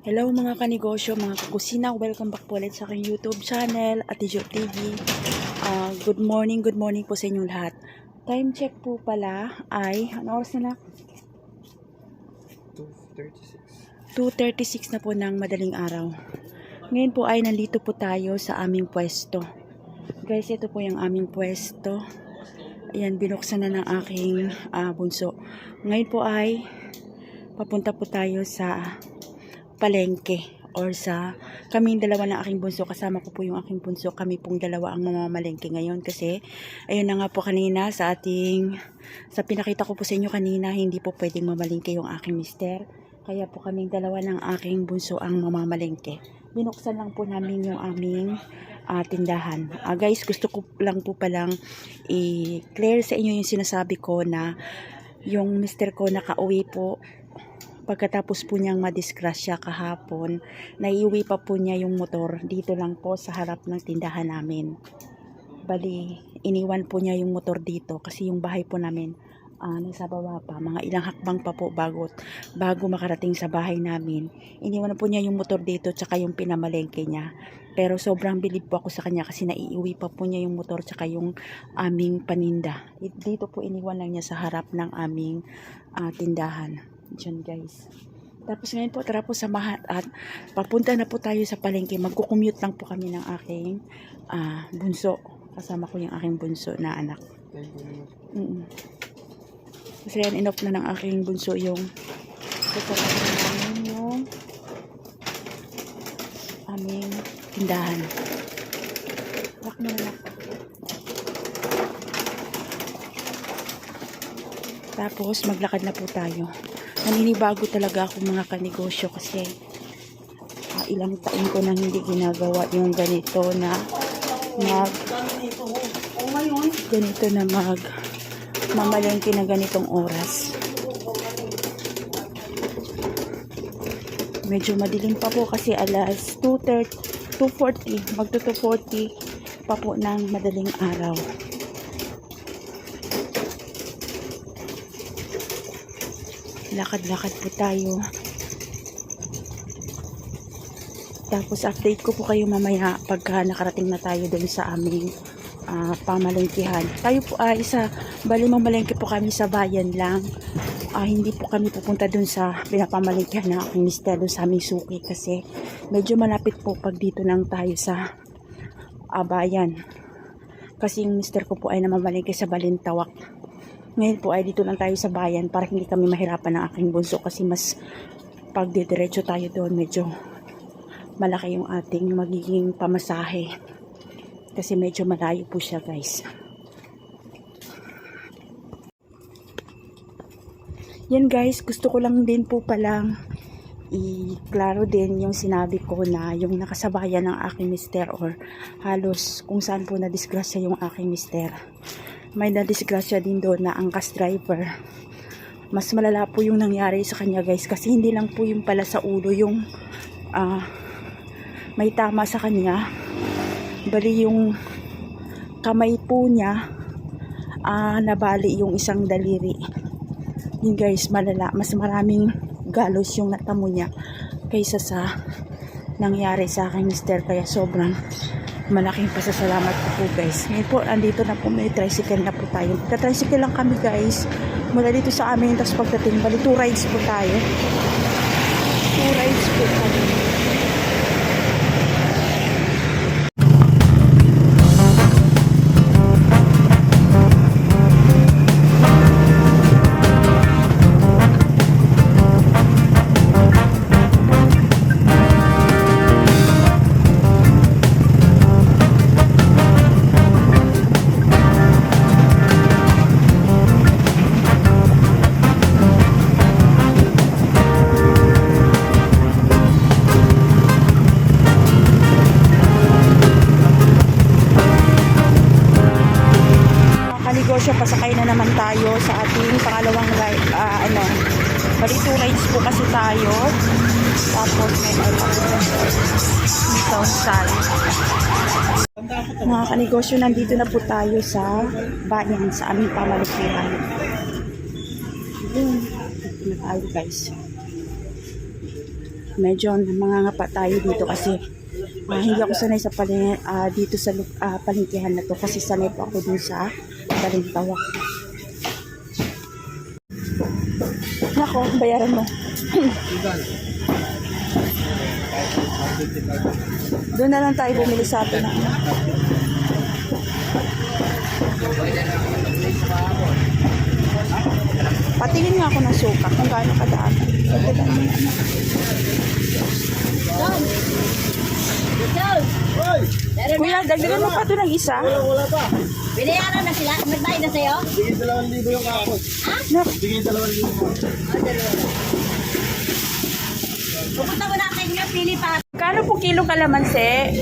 Hello mga kanegosyo, mga kakusina, welcome back po ulit sa aking YouTube channel, Ate Jo TV. Good morning po sa inyong lahat. Time check po pala ay, ano oras na? 2:36 na po ng madaling araw. Ngayon po ay nandito po tayo sa aming pwesto. Guys, ito po yung aming pwesto. Ayan, binuksan na ng aking bunso. Ngayon po ay papunta po tayo sa palengke or sa kaming dalawa ng aking bunso, kasama ko po yung aking bunso, kami pong dalawa ang mamamalengke ngayon kasi ayun na nga po kanina sa pinakita ko po sa inyo kanina, hindi po pwedeng mamalengke yung aking mister, kaya po kaming dalawa ng aking bunso ang mamamalengke. Binuksan lang po namin yung aming tindahan. Guys, gusto ko lang po palang i-clear sa inyo yung sinasabi ko na yung mister ko nakauwi po. Pagkatapos po niyang madisgrasya kahapon, naiuwi pa po niya yung motor dito lang po sa harap ng tindahan namin. Bali, iniwan po niya yung motor dito kasi yung bahay po namin nasa baba pa. Mga ilang hakbang pa po bago makarating sa bahay namin. Iniwan po niya yung motor dito tsaka yung pinamalengke niya. Pero sobrang bilib po ako sa kanya kasi naiuwi pa po niya yung motor tsaka yung aming paninda. Dito po iniwan lang niya sa harap ng aming tindahan. Diyan guys. Tapos ngayon po, tara po samahan at papunta na po tayo sa palengke. Magkukommute lang po kami ng aking bunso. Kasama ko yung aking bunso na anak. Kasi yan, inoff na ng aking bunso yung aming tindahan. Lock mo na lang. Tapos maglakad na po tayo. Naninibago talaga ako mga kanegosyo kasi ilang taon ko nang hindi ginagawa yung ganito na mamalengke na ganitong oras. Medyo madilim pa po kasi alas 2:40 magto 2:40 pa po ng madaling araw. Lakad-lakad po tayo. Tapos update ko po kayo mamaya pagka nakarating na tayo doon sa aming pamalengkehan. Tayo po bali mamalengke po kami sa bayan lang. Hindi po kami pupunta doon sa pinapamalengkehan ng aking mister doon sa aming suki kasi medyo malapit po pag dito lang tayo sa bayan. Kasi yung mister ko po ay namamalengke sa Balintawak. Ngayon po ay dito lang tayo sa bayan para hindi kami mahirapan ng aking bunso kasi mas pagdidiretso tayo doon medyo malaki yung ating magiging pamasahe kasi medyo malayo po siya guys. Yan guys, gusto ko lang din po palang i-klaro din yung sinabi ko na yung nakasabayan ng aking mister or halos kung saan po na-disgrasya yung aking mister. May nadisgrasya din doon na angkas driver. Mas malala po yung nangyari sa kanya guys kasi hindi lang po yung pala sa ulo yung may tama sa kanya. Bali yung kamay po niya nabali yung isang daliri. Yun guys, malala. Mas maraming galos yung natamo niya kaysa sa nangyari sa aking mister, kaya sobrang malaking pasasalamat po guys. Ngayon po, andito na po, may tricycle na po tayo. Tricycle lang kami guys. Mula dito sa amin, tapos pagdating, bali 2 rides po tayo. 2 rides po kami. Kanegosyo, pasakay na naman tayo sa ating pangalawang ride. Bali 2 rides po kasi tayo. Tapos may dito sa mga kanegosyo, nandito na po tayo sa bayan sa aming pamalengkehan. Dito na tayo guys. medyo mangangapa tayo dito kasi hindi ako sanay sa dito sa palengkehan na to kasi sanay po ako dun sa Balintawak. Nako, bayaran mo. Doon na lang tayo bumili sa atin. Patingin nga ako ng suka kung gaano kadaan. Kuya, dagdagan mo pa ito ng isa. Wala pa. Binayaran na sila? Nagbayad na sa'yo? Bigyan 2,000 yung kahapon. Ha? Bigyan 2,000. Pupunta mo natin nga, pili pa. Kano po kilo kalamansi?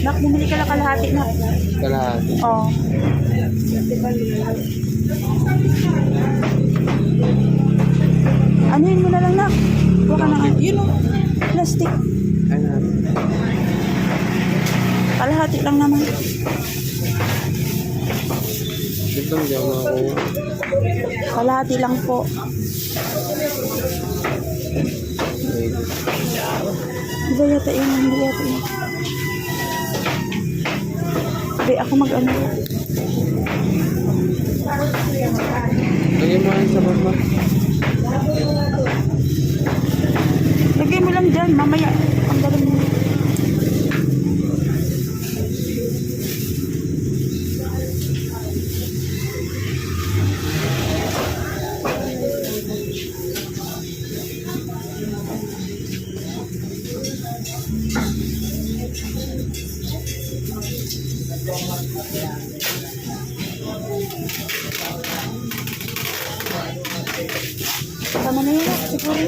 Nak, bumili ka lang kalahati na. Kalahati. Oo. Anuhin mo na lang, nak. Huwag ka na. Yun o. Plastic. Ano? Kalahati lang naman. Dito hindi ako ako. Kalahati lang po. Di ba yata yun? Hindi yata yun. Sabi ako mag-ano. Lagyan mo ang sabat mo. Lagay mo lang dyan. Mamaya. Ang galing mo. Tama na yun. Siguro.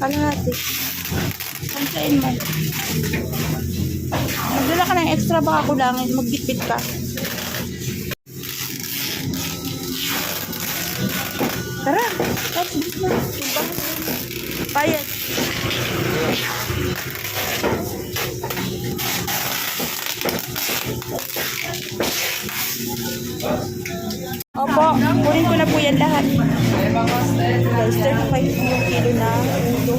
Kalahati. Pansain mo. Magdala ka ng extra baka kulangin. Magbitbit ka. Tara. Let's go. Bayad. Opo, kunin ko na po yan lahat. Guys, 35 po yung kilo na ulo.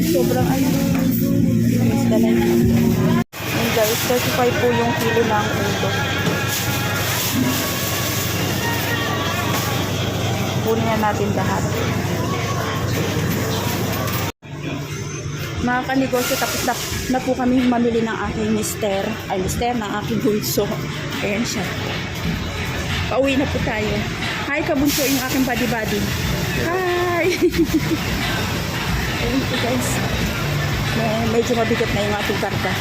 Sobrang ano. Mas dalay. And guys, 35 po yung kilo ng ulo. Kunin na natin lahat. Mga kanegosyo, tapos na po kami mamili ng aking mister, ng aking bunso. Ayan siya. Pauwi na po tayo. Hi, kabunso, yung aking body-body. Hi! Ayan po guys. Medyo mabigat na yung ating karga.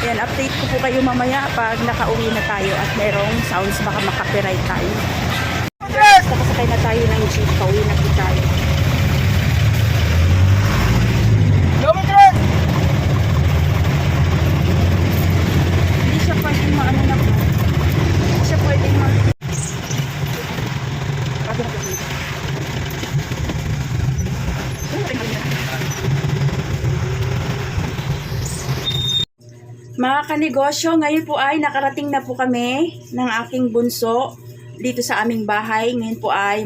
Ayan, update ko po kayo mamaya pag nakauwi na tayo at merong sounds baka makapiright tayo. Basta kasakay na tayo ng jeep, pauwi na po tayo. Hindi siya pwedeng maano na po. Hindi siya pwedeng Mga kanegosyo, ngayon po ay nakarating na po kami ng aking bunso dito sa aming bahay. Ngayon po ay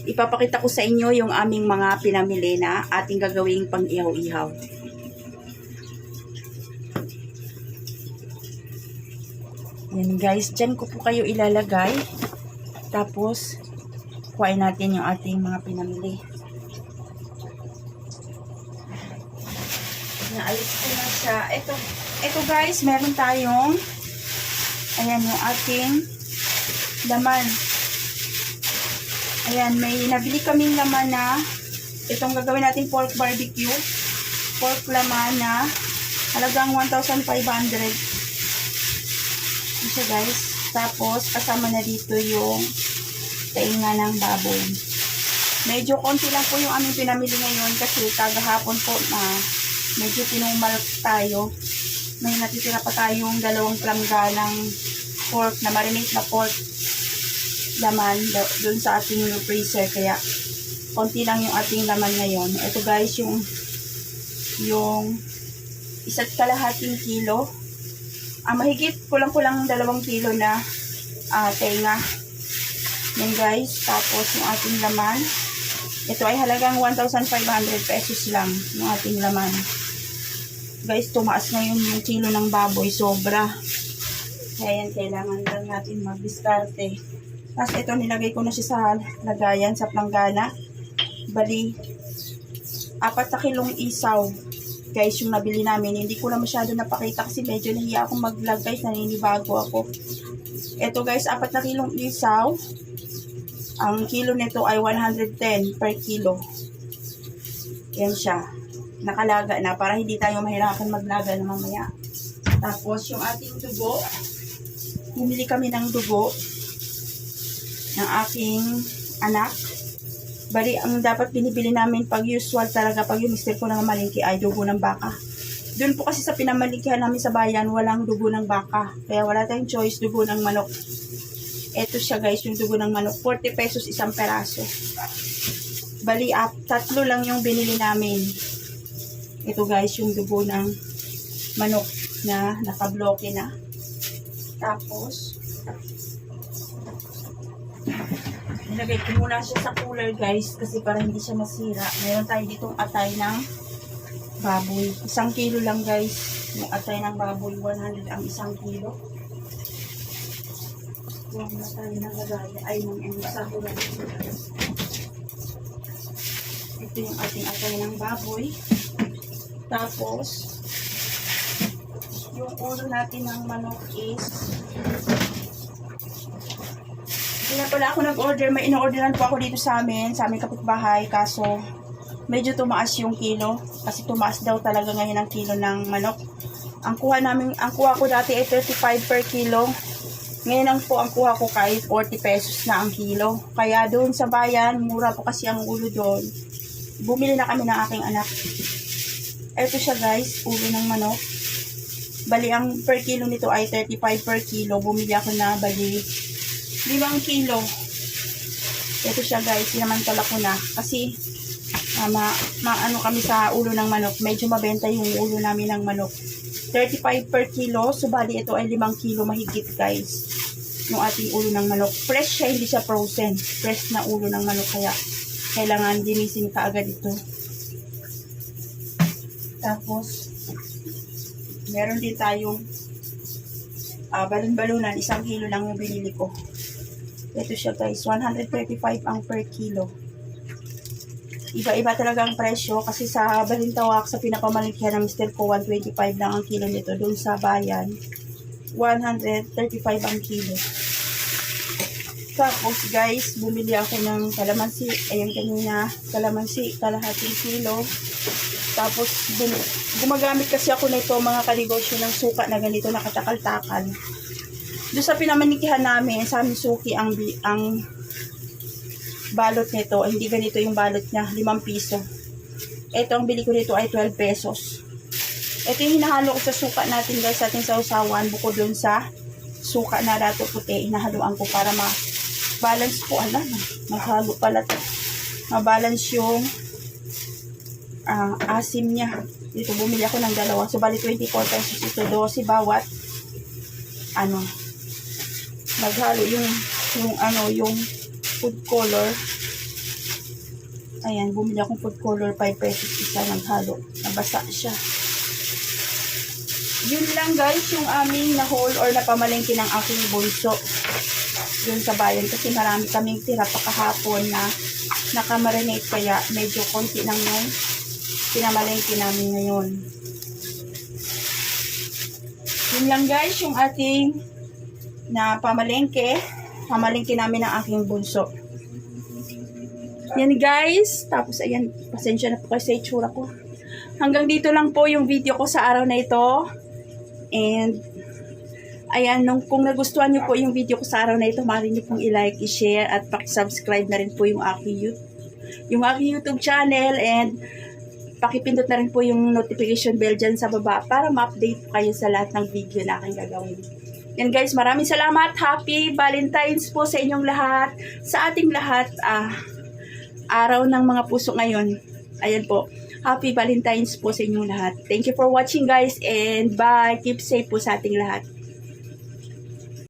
ipapakita ko sa inyo yung aming mga pinamili na ating gagawing pang-ihaw-ihaw. Yan guys, dyan ko po kayo ilalagay. Tapos, kuhain natin yung ating mga pinamili. Naalis ko na siya. Ito guys, meron tayong ayan yung ating laman. Ayan, may nabili kaming laman na itong gagawin natin pork barbecue. Pork laman na halagang 1,500. Ito siya guys. Tapos, kasama na dito yung tainga ng baboy. Medyo konti lang po yung aming pinamili ngayon kasi kagahapon po na medyo pinumal tayo. May natitira pa tayong 2 plangga ng pork na marinate na pork laman dun sa ating freezer. Kaya konti lang yung ating laman ngayon. Ito guys yung 1.5 kilo. Mahigit kulang-kulang 2 kilo na tenga. Yan guys. Tapos yung ating laman. Ito ay halagang 1,500 pesos lang yung ating laman. Guys, tumaas ngayon yung kilo ng baboy. Sobra. Kaya yan, kailangan lang natin mag-diskarte. Tapos ito, nilagay ko na siya sa lagayan, sa planggana. Bali, 4 na kilong isaw. Guys, yung nabili namin. Hindi ko na masyado napakita kasi medyo nahiya akong mag-vlog guys. Naninibago ako. Ito guys, 4 na kilong isaw. Ang kilo nito ay 110 per kilo. Yan siya. Nakalaga na para hindi tayo mahirapan maglaga na mamaya. Tapos yung ating dugo. Bumili kami ng dugo ng aking anak. Bali, ang dapat binibili namin pag usual talaga, pag yung mister ko na malingki ay dugo ng baka. Doon po kasi sa pinamalikihan namin sa bayan, walang dugo ng baka. Kaya wala tayong choice, dugo ng manok. Ito siya guys, yung dugo ng manok. 40 pesos isang peraso. Bali, 3 lang yung binili namin. Ito guys, yung dugo ng manok na nakabloke na. Tapos, nilagay ko muna siya sa cooler guys kasi para hindi siya masira. Meron tayo ditong atay ng baboy. 1 kilo lang guys. Yung atay ng baboy, 100 ang 1 kilo. Huwag na tayo nagagaya ay ng sa cooler. Ito yung ating atay ng baboy. Tapos, yung ulo natin ng manok is hindi na pala ako nag-order. May in-orderan po ako dito sa aming kapitbahay. Kaso, medyo tumaas yung kilo. Kasi tumaas daw talaga ngayon ang kilo ng manok. Ang kuha ko dati ay 35 per kilo. Ngayon ang kuha ko kay 40 pesos na ang kilo. Kaya doon sa bayan, mura po kasi ang ulo doon. Bumili na kami ng aking anak. Ito siya guys, ulo ng manok. Bali, ang per kilo nito ay 35 per kilo. Bumili ako na, bali, 5 kilo. Ito siya guys, sinamantala ko na. Kasi, ano kami sa ulo ng manok. Medyo mabenta yung ulo namin ng manok. 35 per kilo. So, bali, ito ay 5 kilo mahigit guys. Yung ating ulo ng manok. Fresh siya, hindi siya frozen. Fresh na ulo ng manok. Kaya, kailangan dinisin ka agad ito. Tapos, meron din tayong balon-balunan. 1 kilo lang yung binili ko. Ito siya guys. 135 ang per kilo. Iba-iba talaga ang presyo. Kasi sa Balintawak, sa pinakamalikya ng mister ko, 125 lang ang kilo nito. Doon sa bayan, 135 ang kilo. Tapos guys, bumili ako ng kalamansi. Ayan kanina, kalamansi, kalahating kilo. Tapos, gumagamit kasi ako nito mga kaligosyo ng suka na ganito, nakatakal-takal. Doon sa pinamanikihan namin, sa aming suki, ang balot nito, hindi ganito yung balot niya, 5 piso. Ito, ang bili ko nito ay 12 pesos. Ito yung hinahalo ko sa suka natin guys, sa ating sausawan, bukod doon sa suka na dato puti, hinahaluan ko para ma-balance po, maghalo pala ito. Ma-balance yung asim niya. Dito bumili ako ng 2. So bali 24 pesos ito. 12 bawat maghalo yung food color. Ayan, bumili akong food color 5 pesos isa, naghalo. Nabasa siya. Yun lang guys yung aming na-haul or napamalengke ng aking bunso yun sa bayan kasi marami kaming tira pa kahapon na nakamarinate kaya medyo konti lang yung pinamalengke namin ngayon. Yun lang guys yung ating na pamalengke namin ng aking bunso. Yan guys, tapos ayan, pasensya na po kayo sa itsura ko. Hanggang dito lang po yung video ko sa araw na ito. And ayan, kung nagustuhan nyo po yung video ko sa araw na ito, maaari nyo pong i-like, i-share at pakisubscribe na rin po yung aking YouTube channel, and pakipindot na rin po yung notification bell dyan sa baba para ma-update kayo sa lahat ng video na aking gagawin. Yan guys, maraming salamat. Happy Valentine's po sa inyong lahat, sa ating lahat. Araw ng mga puso ngayon. Ayan po. Happy Valentine's po sa inyong lahat. Thank you for watching guys and bye. Keep safe po sa ating lahat.